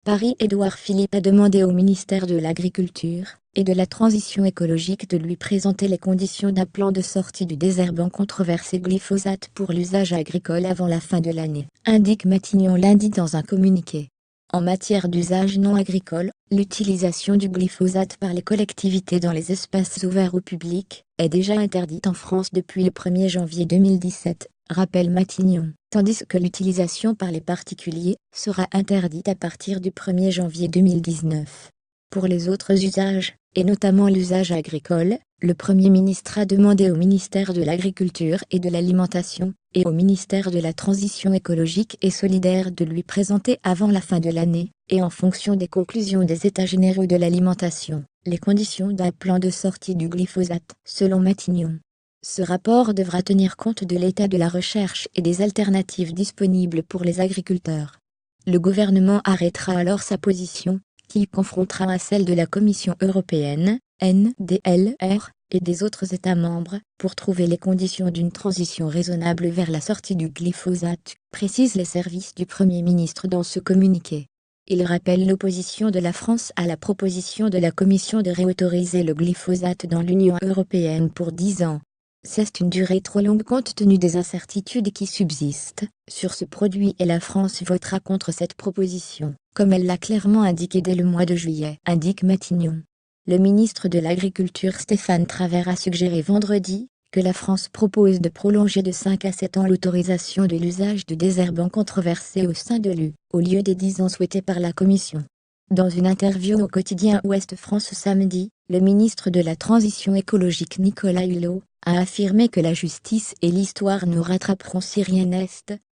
Paris. Édouard Philippe a demandé au ministère de l'Agriculture et de la Transition écologique de lui présenter les conditions d'un plan de sortie du désherbant controversé glyphosate pour l'usage agricole avant la fin de l'année, indique Matignon lundi dans un communiqué. En matière d'usage non agricole, l'utilisation du glyphosate par les collectivités dans les espaces ouverts au public est déjà interdite en France depuis le 1er janvier 2017, rappelle Matignon, tandis que l'utilisation par les particuliers sera interdite à partir du 1er janvier 2019. Pour les autres usages, et notamment l'usage agricole, le Premier ministre a demandé au ministère de l'Agriculture et de l'Alimentation, et au ministère de la Transition écologique et solidaire de lui présenter avant la fin de l'année, et en fonction des conclusions des États généraux de l'alimentation, les conditions d'un plan de sortie du glyphosate, selon Matignon. Ce rapport devra tenir compte de l'état de la recherche et des alternatives disponibles pour les agriculteurs. Le gouvernement arrêtera alors sa position, qui confrontera à celle de la Commission européenne, NDLR, et des autres États membres, pour trouver les conditions d'une transition raisonnable vers la sortie du glyphosate, précisent les services du Premier ministre dans ce communiqué. Il rappelle l'opposition de la France à la proposition de la Commission de réautoriser le glyphosate dans l'Union européenne pour 10 ans. C'est une durée trop longue compte tenu des incertitudes qui subsistent sur ce produit et la France votera contre cette proposition, comme elle l'a clairement indiqué dès le mois de juillet, indique Matignon. Le ministre de l'Agriculture Stéphane Travert a suggéré vendredi que la France propose de prolonger de 5 à 7 ans l'autorisation de l'usage de désherbants controversés au sein de l'UE, au lieu des 10 ans souhaités par la Commission. Dans une interview au quotidien Ouest France samedi, le ministre de la Transition écologique Nicolas Hulot a affirmé que la justice et l'histoire nous rattraperont si rien n'est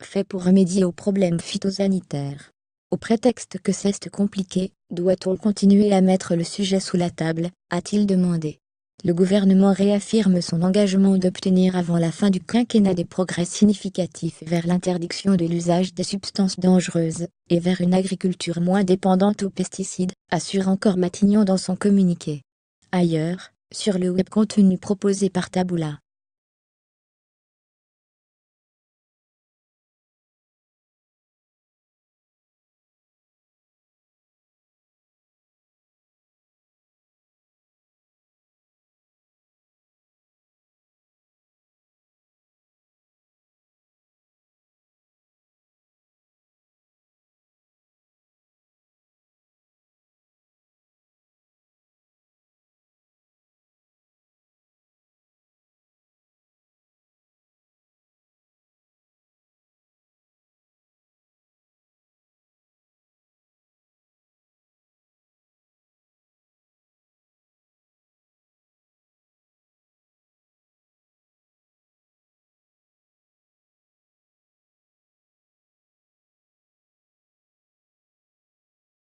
fait pour remédier aux problèmes phytosanitaires. Au prétexte que c'est compliqué, doit-on continuer à mettre le sujet sous la table, a-t-il demandé. Le gouvernement réaffirme son engagement d'obtenir avant la fin du quinquennat des progrès significatifs vers l'interdiction de l'usage des substances dangereuses, et vers une agriculture moins dépendante aux pesticides, assure encore Matignon dans son communiqué. Ailleurs, sur le web contenu proposé par Taboola.